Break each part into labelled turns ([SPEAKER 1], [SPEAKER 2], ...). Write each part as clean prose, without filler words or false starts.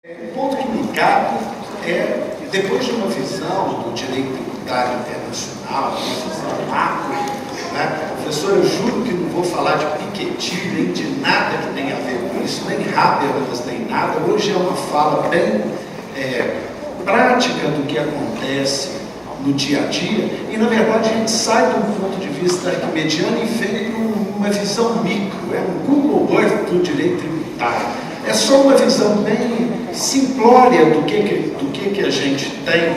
[SPEAKER 1] O ponto que me cabe é, depois de uma visão do direito tributário internacional, uma visão macro, né? Professor, eu juro que não vou falar de Piketty, nem de nada que tenha a ver com isso, nem Habermas, nem nada. Hoje é uma fala bem prática do que acontece no dia a dia, e na verdade a gente sai do ponto de vista arquimediano e vem para uma visão micro, é um Google Earth do direito tributário. É só uma visão bem simplória do que a gente tem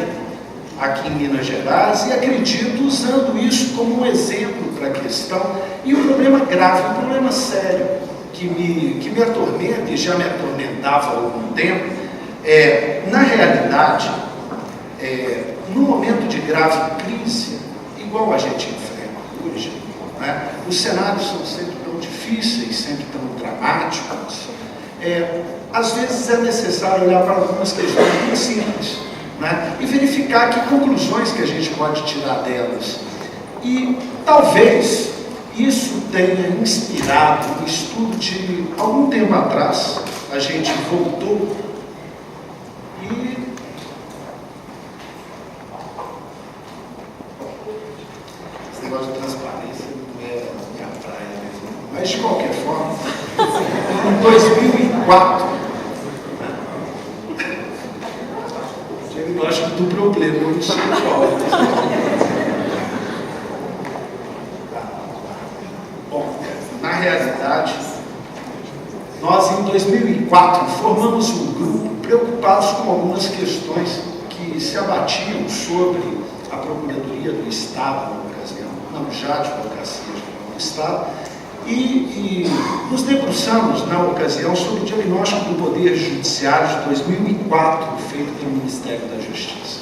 [SPEAKER 1] aqui em Minas Gerais, e acredito usando isso como um exemplo para a questão. E um problema grave, um problema sério, que me atormenta e já me atormentava há algum tempo, na realidade, num momento de grave crise, igual a gente enfrenta hoje, né, os cenários são sempre tão difíceis, sempre tão dramáticos. Às vezes é necessário olhar para algumas questões muito simples, né, e verificar que conclusões que a gente pode tirar delas. E talvez isso tenha inspirado um estudo de algum tempo atrás. A gente voltou e esse negócio de transparência não é minha praia mesmo. Mas de qualquer forma, em 2004, o diagnóstico do problema não sei qual. Bom, na realidade, nós em 2004 formamos um grupo preocupados com algumas questões que se abatiam sobre a Procuradoria do Estado na ocasião, não já de Advocacia Geral do Estado, e nos debruçamos na ocasião sobre o diagnóstico do Poder Judiciário de 2004, feito pelo Ministério da Justiça.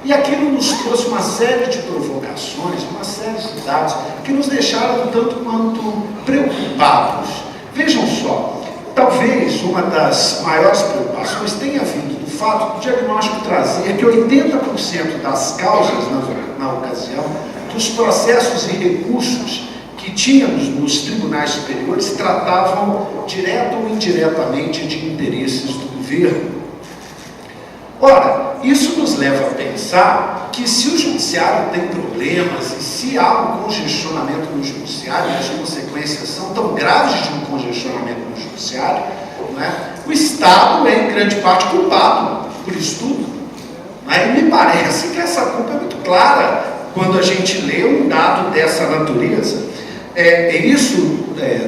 [SPEAKER 1] E aquilo nos trouxe uma série de provocações, uma série de dados que nos deixaram um tanto quanto preocupados. Vejam só, talvez uma das maiores preocupações tenha vindo do fato do diagnóstico trazer que 80% das causas na ocasião, dos processos e recursos que tínhamos nos tribunais superiores, tratavam direto ou indiretamente de interesses do governo. Ora, isso nos leva a pensar que se o judiciário tem problemas e se há um congestionamento no judiciário, e as consequências são tão graves de um congestionamento no judiciário, né, o Estado é em grande parte culpado por isso tudo. Né? E me parece que essa culpa é muito clara quando a gente lê um dado dessa natureza. Isso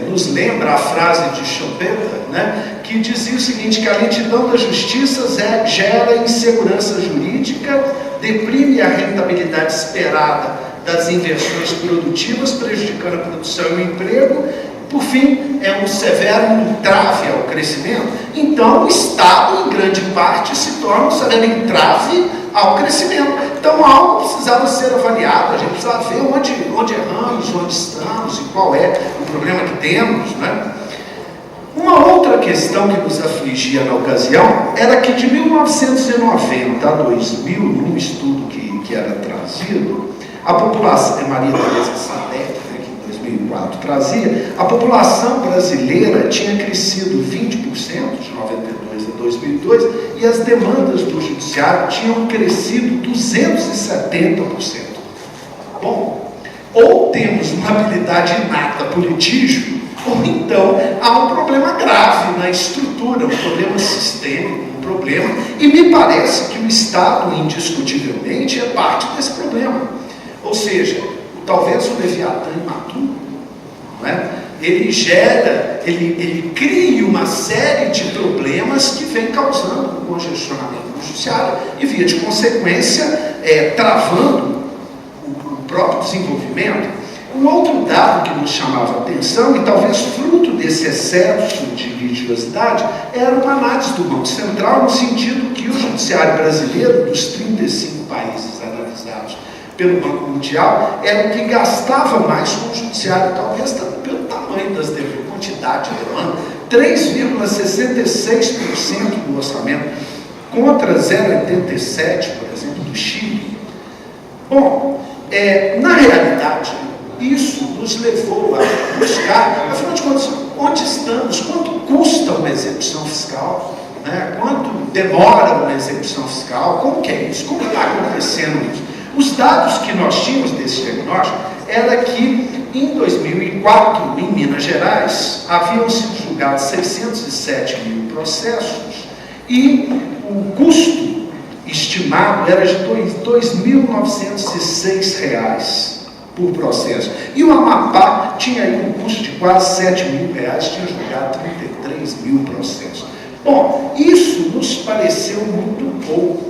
[SPEAKER 1] nos lembra a frase de Schumpeter, né, que dizia o seguinte, que a lentidão da justiça gera insegurança jurídica, deprime a rentabilidade esperada das inversões produtivas, prejudicando a produção e o emprego, por fim, é um severo entrave ao crescimento. Então, o Estado, em grande parte, se torna um severo entrave ao crescimento. Então, algo precisava ser avaliado, a gente precisava ver onde erramos, onde estamos e qual é o problema que temos, né? Uma outra questão que nos afligia na ocasião era que de 1990 a 2000, num estudo que era trazido, a população, Maria Teresa Sadek, né, que em 2004 trazia, a população brasileira tinha crescido 20% de 92 a 2002 e as demandas do judiciário tinham crescido 270%. Bom, ou temos uma habilidade inata por litígio, ou então há um problema grave na estrutura, um problema sistêmico, um problema, e me parece que o Estado, indiscutivelmente, é parte desse problema. Ou seja, talvez o Leviatã imaturo, não é? Ele cria uma série de problemas que vem causando um congestionamento no judiciário e, via de consequência, travando o próprio desenvolvimento. Um outro dado que nos chamava a atenção, e talvez fruto desse excesso de litigiosidade, era uma análise do Banco Central, no sentido que o judiciário brasileiro, dos 35 países analisados pelo Banco Mundial, era o que gastava mais com o judiciário, talvez pelo tamanho das demandas, quantidade de demanda, 3,66% do orçamento, contra 0,87%, por exemplo, do Chile. Bom, na realidade, isso nos levou a buscar, afinal de contas, onde estamos, quanto custa uma execução fiscal, né? Quanto demora uma execução fiscal? Como que é isso? Como está acontecendo isso? Os dados que nós tínhamos desse diagnóstico era que em 2004, em Minas Gerais, haviam sido julgados 607 mil processos e o custo estimado era de R$ 2.906 por processo. E o Amapá tinha aí um custo de quase R$ 7 mil, tinha julgado 33 mil processos. Bom, isso nos pareceu muito pouco.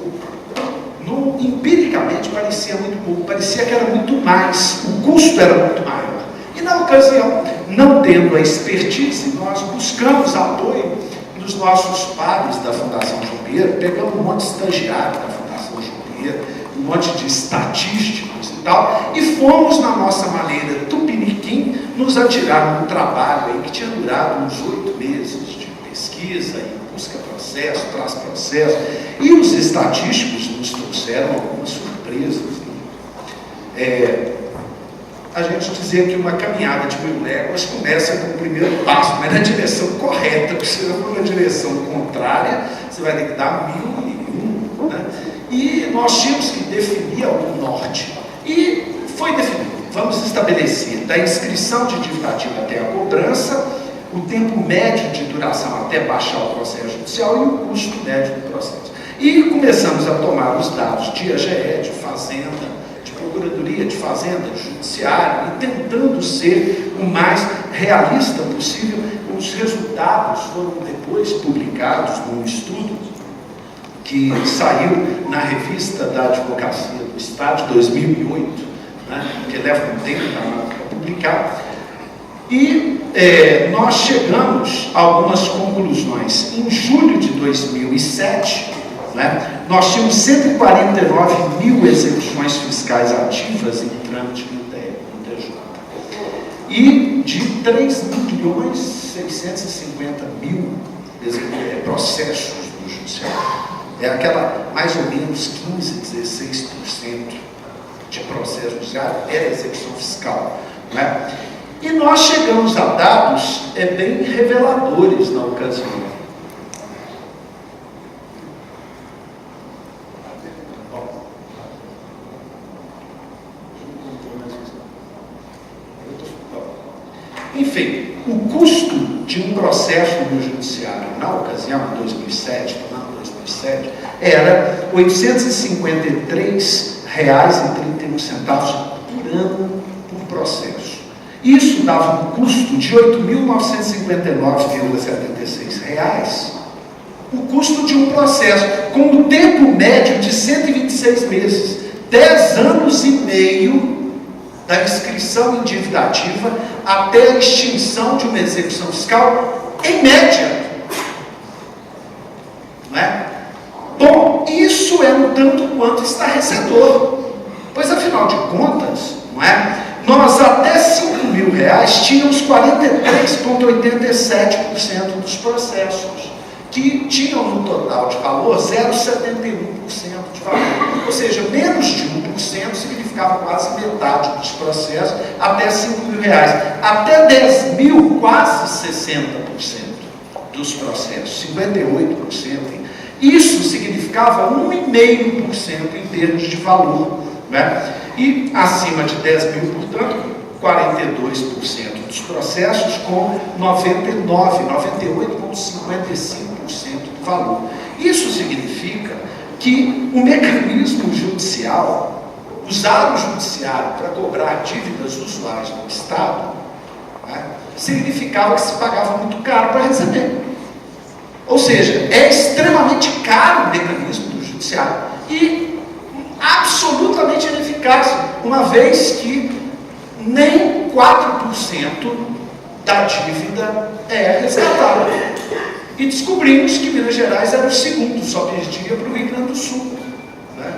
[SPEAKER 1] Empiricamente parecia muito pouco, parecia que era muito mais, o custo era muito maior. E na ocasião, não tendo a expertise, nós buscamos apoio dos nossos pares da Fundação João Pinheiro, pegamos um monte de estagiários da Fundação João Pinheiro, um monte de estatísticos e tal, e fomos, na nossa maneira tupiniquim, nos atirar num trabalho aí que tinha durado uns 8 meses de pesquisa e busca processo, traz processo, e os estatísticos nos trouxeram algumas surpresas. A gente dizia que uma caminhada de 1000 léguas começa com o primeiro passo, mas na direção correta, porque se for na direção contrária, você vai ter que dar 1001, né? E nós tínhamos que definir algum norte. E foi definido, vamos estabelecer da inscrição de dívida ativa até a cobrança, o tempo médio de duração até baixar o processo judicial e o custo médio do processo. E começamos a tomar os dados de AGE, de Fazenda, de Procuradoria de Fazenda, de Judiciário, e tentando ser o mais realista possível. Os resultados foram depois publicados num estudo que saiu na revista da Advocacia do Estado, de 2008, né, que leva um tempo para publicar. E nós chegamos a algumas conclusões. Em julho de 2007, né, nós tínhamos 149 mil execuções fiscais ativas em trâmite no TJ. E de 3.650.000 processos do Judiciário. É aquela, mais ou menos 15%, 16% de processo judiciário é execução fiscal. Né? E nós chegamos a dados bem reveladores na ocasião. Enfim, o custo de um processo no judiciário na ocasião, em 2007, era R$ 853,31 por ano por processo. Isso dava um custo de R$ 8.959,76, o custo de um processo, com um tempo médio de 126 meses, 10 anos e meio da inscrição em dívida ativa até a extinção de uma execução fiscal, em média. Não é? Bom, isso é um tanto quanto estarrecedor, pois afinal de contas, não é? Nós até R$ 5.000 tínhamos 43,87% dos processos, que tinham no total de valor 0,71% de valor, ou seja, menos de 1% significava quase metade dos processos, até R$ 5.000. Até 10 mil, quase 60% dos processos, 58%. Isso significava 1,5% em termos de valor, né? E acima de 10 mil, portanto, 42% dos processos com 98,55% de valor. Isso significa que o mecanismo judicial, usar o judiciário para cobrar dívidas usuais do Estado, né, significava que se pagava muito caro para receber. Ou seja, é extremamente caro o mecanismo do judiciário e absolutamente ineficaz, uma vez que nem 4% da dívida é resgatada. E descobrimos que Minas Gerais era o segundo, só perdia para o Rio Grande do Sul. Né?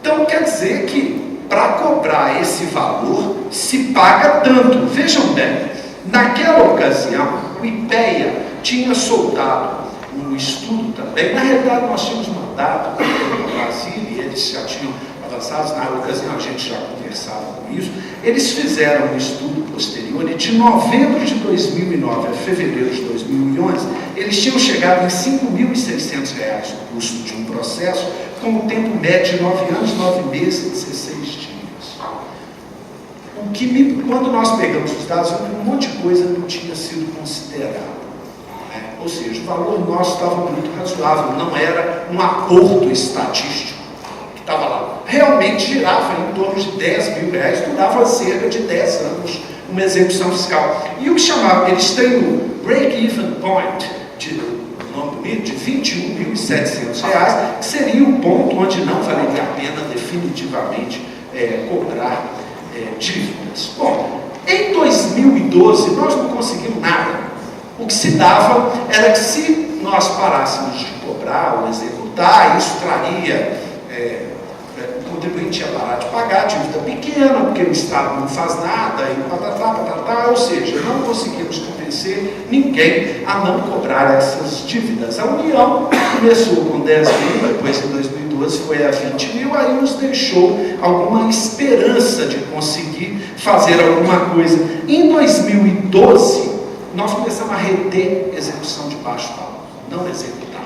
[SPEAKER 1] Então, quer dizer que para cobrar esse valor se paga tanto. Vejam bem, naquela ocasião, o IPEA tinha soltado um estudo também. Na realidade, nós tínhamos mandado para Brasília e eles já tinham avançado. Na ocasião, a gente já conversava com isso. Eles fizeram um estudo posterior e de novembro de 2009 a fevereiro de 2010, 2011, eles tinham chegado em R$ 5.600 o custo de um processo, com um tempo médio de 9 anos, 9 meses e 16 dias. Quando nós pegamos os dados, um monte de coisa não tinha sido considerada. Ou seja, o valor nosso estava muito razoável, não era um aporto estatístico que estava lá. Realmente girava em torno de R$ 10.000, durava cerca de 10 anos uma execução fiscal. E o que chamava, eles têm o break-even point, nome bonito, de R$ 21.700, que seria o ponto onde não valeria a pena definitivamente cobrar dívidas. Bom, em 2012 nós não conseguimos nada. O que se dava era que se nós parássemos de cobrar ou executar, isso traria, o contribuinte ia parar de pagar dívida pequena, porque o Estado não faz nada, e patatá, ou seja, não conseguimos convencer ninguém a não cobrar essas dívidas. A União começou com 10 mil, depois em 2012 foi a 20 mil, aí nos deixou alguma esperança de conseguir fazer alguma coisa. Em 2012, nós começamos a reter execução de baixo valor, não executava.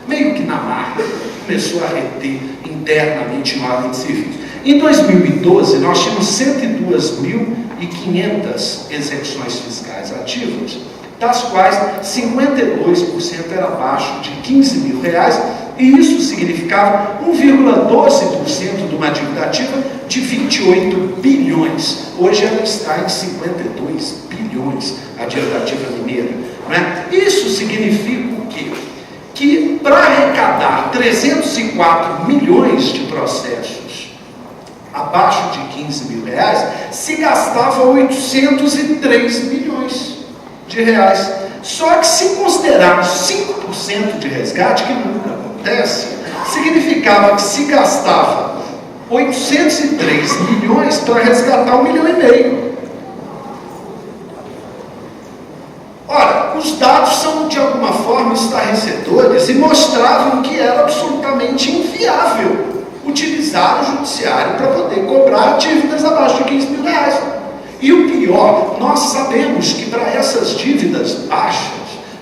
[SPEAKER 1] Meio que na marca, começou a reter internamente em ordem de serviço. Em 2012, nós tínhamos 102.500 execuções fiscais ativas, das quais 52% era abaixo de R$ 15.000, e isso significava 1,12% de uma dívida ativa de 28 bilhões. Hoje ela está em 52 bilhões, a dívida ativa mineira. Não é? Isso significa o quê? Que para arrecadar 304 milhões de processos abaixo de R$ 15.000, se gastava 803 milhões de reais. Só que se considerarmos 5% de resgate, que nunca acontece, significava que se gastava 803 milhões para resgatar 1,5 milhão. Ora, os dados são de alguma forma estarrecedores e mostravam que era absolutamente inviável utilizar o judiciário para poder cobrar dívidas abaixo de R$ 15.000. E o pior, nós sabemos que para essas dívidas baixas,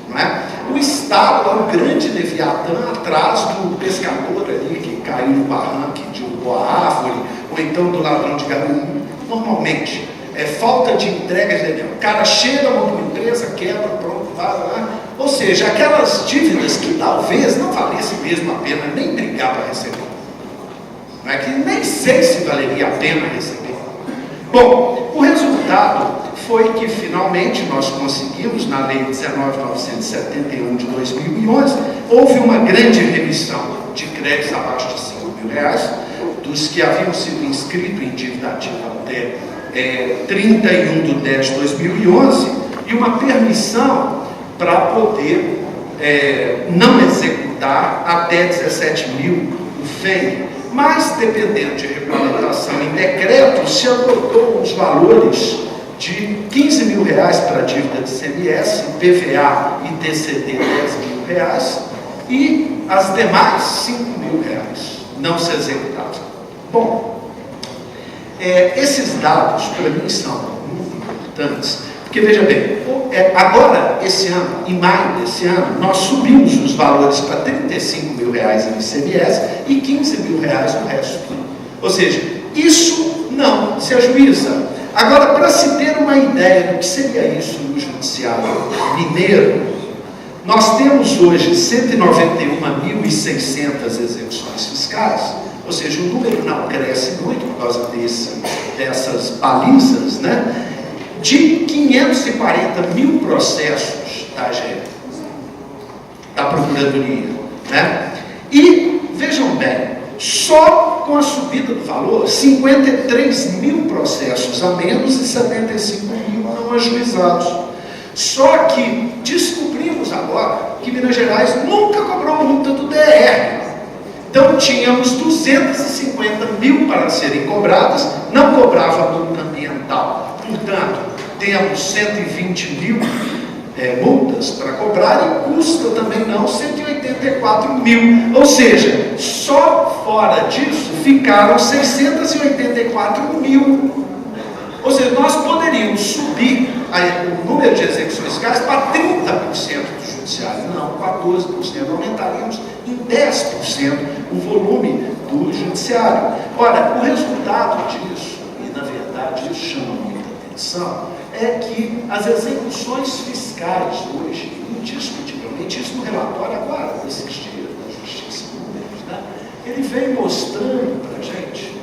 [SPEAKER 1] não é, o Estado é um grande leviatã atrás do pescador ali que caiu no barranco e derrubou a árvore, ou então do ladrão de galinha. Normalmente, é falta de entrega de dinheiro. O cara chega numa empresa, quebra, pronto, vai lá. Ou seja, aquelas dívidas que talvez não valesse mesmo a pena nem brigar para receber. Não é que nem sei se valeria a pena receber. Bom, o resultado foi que finalmente nós conseguimos, na Lei 19.971 de 2011, houve uma grande remissão de créditos abaixo de R$ 5.000, dos que haviam sido inscritos em dívida ativa até 31 de 10 de 2011, e uma permissão para poder não executar até 17 mil o FEI. Mas, dependendo de regulamentação em decreto, se adotou os valores de R$ 15.000 para a dívida de CMS, PVA e TCD R$ 10.000, e as demais R$ 5.000 não se executavam. Bom, esses dados para mim são muito importantes, porque veja bem, agora esse ano, em maio desse ano, nós subimos os valores para R$ 35.000 em ICMS e R$ 15.000 no resto. Ou seja, isso não se ajuiza. Agora, para se ter uma ideia do que seria isso no judiciário mineiro, nós temos hoje 191.600 execuções fiscais, ou seja, o número não cresce muito por causa dessas balizas, né? De 540 mil processos da AGE, da Procuradoria, né? E, vejam bem, só com a subida do valor, 53 mil processos a menos e 75 mil não ajuizados. Só que descobrimos agora que Minas Gerais nunca cobrou multa do DR. Então tínhamos 250 mil para serem cobradas, não cobrava multa ambiental. Portanto, temos 120 mil multas para cobrar e custa também não 184 mil. Ou seja, só fora disso ficaram 684 mil Ou seja, nós poderíamos subir o número de execuções fiscais para 30% do judiciário, não 14%, aumentaríamos em 10% o volume do judiciário. Ora, o resultado disso, e na verdade isso chama muita atenção, é que as execuções fiscais hoje, indiscutivelmente, isso no relatório agora, desses dias da Justiça, né, ele vem mostrando para a gente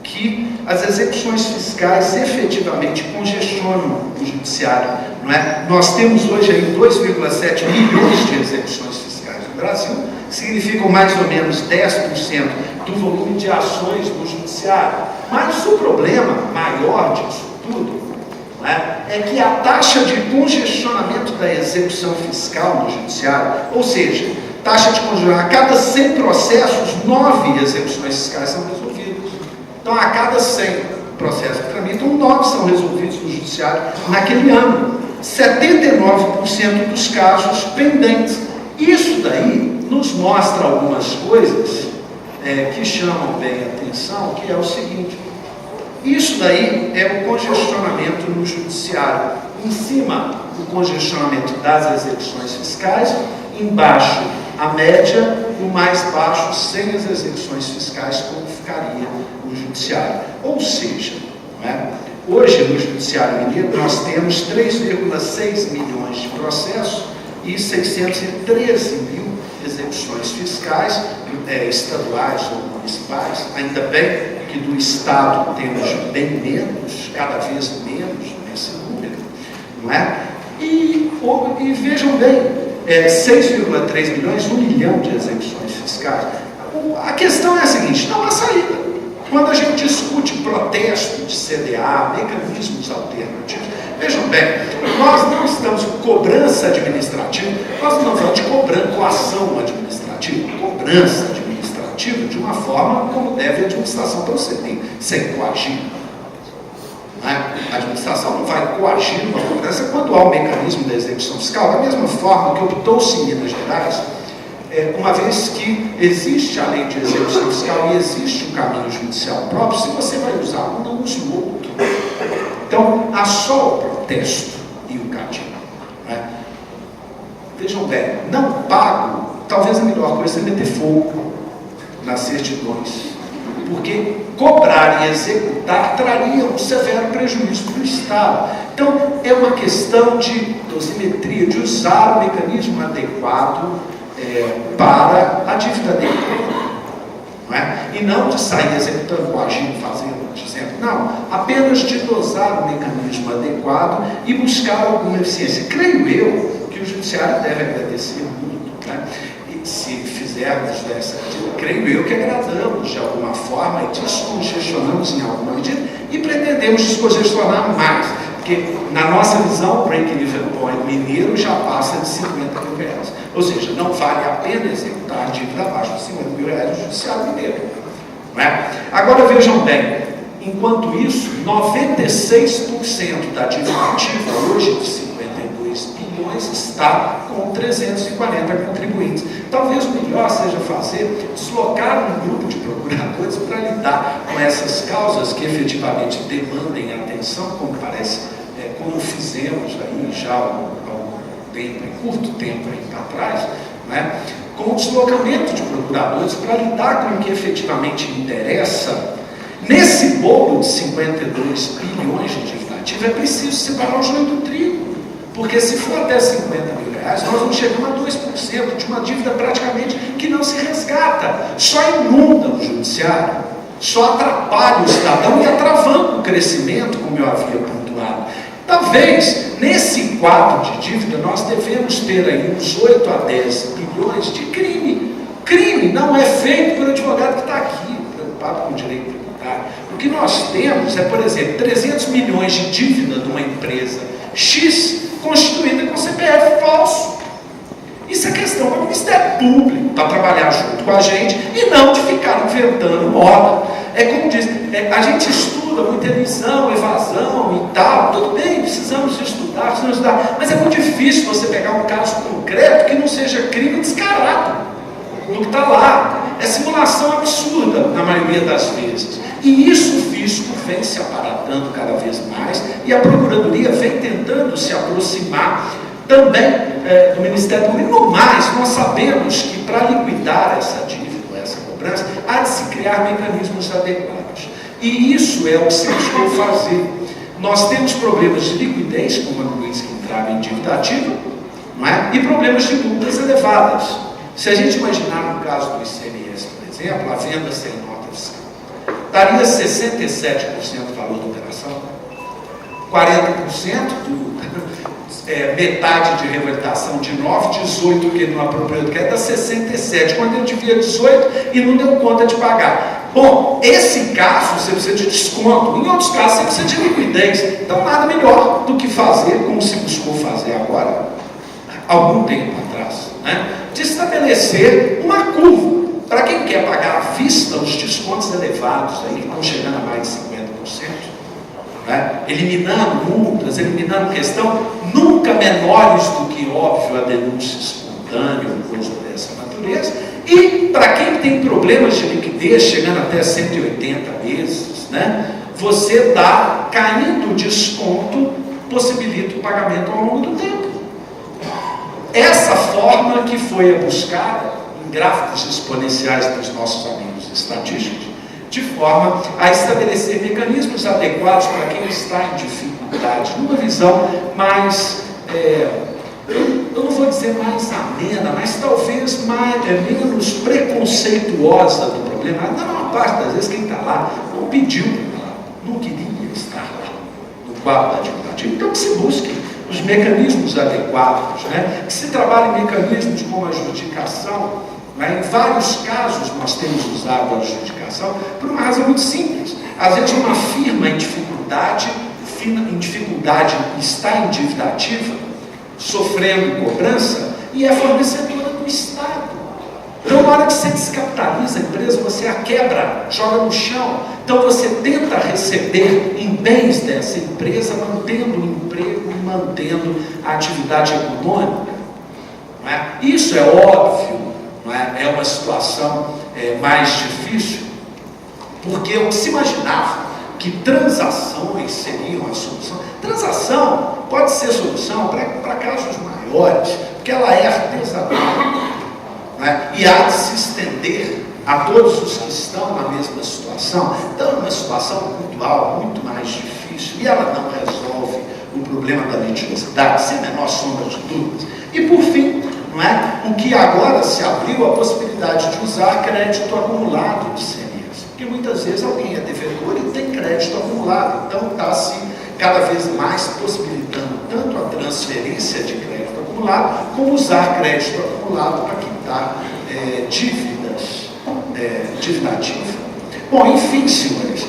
[SPEAKER 1] que as execuções fiscais efetivamente congestionam o judiciário, não é? Nós temos hoje aí 2,7 milhões de execuções fiscais no Brasil, que significam mais ou menos 10% do volume de ações no judiciário. Mas o problema maior disso tudo, não é que a taxa de congestionamento da execução fiscal no judiciário, ou seja, taxa de congestionamento, a cada 100 processos, 9 execuções fiscais são resolvidas. Então, a cada 100 processos que tramitam, 9 são resolvidos no judiciário naquele ano. 79% dos casos pendentes. Isso daí nos mostra algumas coisas que chamam bem a atenção, que é o seguinte: isso daí é o congestionamento no judiciário. Em cima, o congestionamento das execuções fiscais, embaixo, a média, o mais baixo, sem as execuções fiscais, como ficaria o judiciário. Ou seja, hoje no judiciário mineiro nós temos 3,6 milhões de processos e 613 mil execuções fiscais, estaduais ou municipais. Ainda bem que do Estado temos bem menos, cada vez menos nesse número, não é? E vejam bem, 6,3 milhões, 1 milhão de execuções fiscais. A questão é a seguinte: não há saída. Quando a gente discute protesto de CDA, mecanismos alternativos, vejam bem, nós não estamos com cobrança administrativa, nós não estamos de coação administrativa, cobrança administrativa de uma forma como deve a administração proceder, sem coagir. A administração não vai coagir uma cobrança quando há o mecanismo da execução fiscal, da mesma forma que optou-se em Minas Gerais, uma vez que existe a lei de execução fiscal e existe um caminho judicial próprio, se você vai usar um, não use o outro. Então, há só o protesto e o cadinho. Vejam bem, não pago, talvez a melhor coisa é meter fogo nas certidões, porque cobrar e executar traria um severo prejuízo para o Estado. Então, é uma questão de dosimetria, de usar o mecanismo adequado para a dívida dele, não é? E não de sair executando, coagindo, fazendo, dizendo, não, apenas de dosar o mecanismo adequado e buscar alguma eficiência. Creio eu que o Judiciário deve agradecer muito, né? E se fizermos dessa medida, creio eu que agradamos de alguma forma e descongestionamos em alguma medida e pretendemos descongestionar mais, porque na nossa visão o break-even point mineiro já passa de 50 mil reais. Ou seja, não vale a pena executar dívida abaixo de 50 mil reais no judiciário mineiro. Não é? Agora vejam bem, enquanto isso, 96% da dívida ativa hoje de 52 bilhões está com 340 contribuintes. Talvez o melhor seja deslocar um grupo de procuradores para lidar com essas causas que efetivamente demandem atenção, como parece, como fizemos aí já há curto tempo atrás, né, com o deslocamento de procuradores para lidar com o que efetivamente interessa. Nesse bolo de 52 bilhões de dívida ativa, é preciso separar o joio do trigo, porque se for até 50 mil reais, nós vamos chegar a 2% de uma dívida praticamente que não se resgata, só inunda o judiciário, só atrapalha o cidadão e atravando o crescimento, como eu havia pontuado. Talvez, nesse quadro de dívida, nós devemos ter aí uns 8 a 10 bilhões de crime. Crime não é feito pelo advogado que está aqui, preocupado com o direito tributário. O que nós temos é, por exemplo, 300 milhões de dívida de uma empresa X constituída com CPF falso. Isso é questão do Ministério Público, para trabalhar junto com a gente e não de ficar inventando moda. É como diz, a gente estuda muita elisão, evasão e tal, tudo bem, precisamos estudar, mas é muito difícil você pegar um caso concreto que não seja crime descarado no que está lá. É simulação absurda na maioria das vezes. E isso o fisco vem se aparatando cada vez mais e a Procuradoria vem tentando se aproximar também do Ministério Público. No mais, nós sabemos que para liquidar essa dívida, essa cobrança, há de se criar mecanismos adequados. E isso é o que se buscou fazer. Nós temos problemas de liquidez, como a Luiz que entrava em dívida ativa, não é? E problemas de multas elevadas. Se a gente imaginar no caso do ICMS, por exemplo, a venda sem nota fiscal, daria 67% do valor da operação, 40% metade de reabilitação de 9, 18 que ele não apropriou do crédito, dá 67, quando ele devia 18 e não deu conta de pagar. Bom, esse caso você precisa de desconto, em outros casos você precisa de liquidez. Então nada melhor do que fazer, como se buscou fazer agora, algum tempo atrás, né? De estabelecer uma curva. Para quem quer pagar à vista os descontos elevados, aí, que estão chegando a mais de 50%, né? Eliminando multas, eliminando questão nunca menores do que, óbvio, a denúncia espontânea ou coisa dessa natureza. E para quem tem problemas de liquidez, chegando até 180 meses, né? Você está caindo o desconto, possibilita o pagamento ao longo do tempo. Essa forma que foi buscada em gráficos exponenciais dos nossos amigos estatísticos, de forma a estabelecer mecanismos adequados para quem está em dificuldade, numa visão mais, eu não vou dizer mais amena, mas talvez menos preconceituosa do problema. Na maior parte das vezes quem está lá não pediu para estar lá, não queria estar lá no quadro da dívida ativa. Então que se busque os mecanismos adequados, né? Que se trabalhe em mecanismos como a adjudicação. Em vários casos nós temos usado a adjudicação por uma razão muito simples. Às vezes uma firma em dificuldade está em dívida ativa, sofrendo cobrança, e é fornecedora do Estado. Então, na hora que você descapitaliza a empresa, você a quebra, joga no chão. Então, você tenta receber em bens dessa empresa, mantendo o emprego e mantendo a atividade econômica. Não é? Isso é óbvio. É uma situação mais difícil, porque eu se imaginava que transações seriam a solução. Transação pode ser solução para casos maiores, porque ela é artesanal, né? E há de se estender a todos os que estão na mesma situação. Então, uma situação pontual muito mais difícil, e ela não resolve o problema da litigiosidade, sem a menor sombra de dúvidas. E por fim, não é? O que agora se abriu a possibilidade de usar crédito acumulado de CMS, porque muitas vezes alguém é devedor e tem crédito acumulado, então está se cada vez mais possibilitando tanto a transferência de crédito acumulado, como usar crédito acumulado para quitar dívidas, dívida ativa. Bom, enfim, senhores,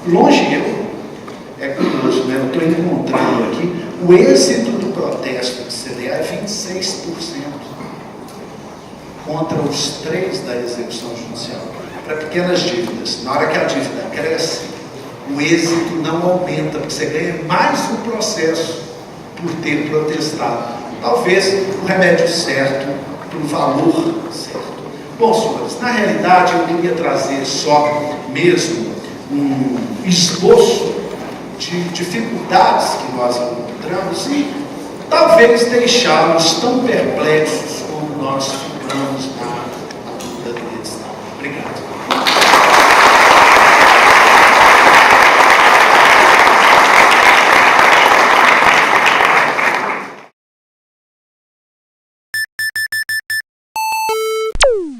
[SPEAKER 1] longe é curioso, né? Eu estou encontrando aqui o êxito do protesto de CDA é 26% contra os 3% da execução judicial. Para pequenas dívidas, na hora que a dívida cresce, o êxito não aumenta, porque você ganha mais um processo por ter protestado. Talvez o remédio certo para o valor certo. Bom, senhores, na realidade eu queria trazer só mesmo um esboço de dificuldades que nós encontramos e talvez deixá-los tão perplexos como nós ficamos na luta do Estado. Obrigado.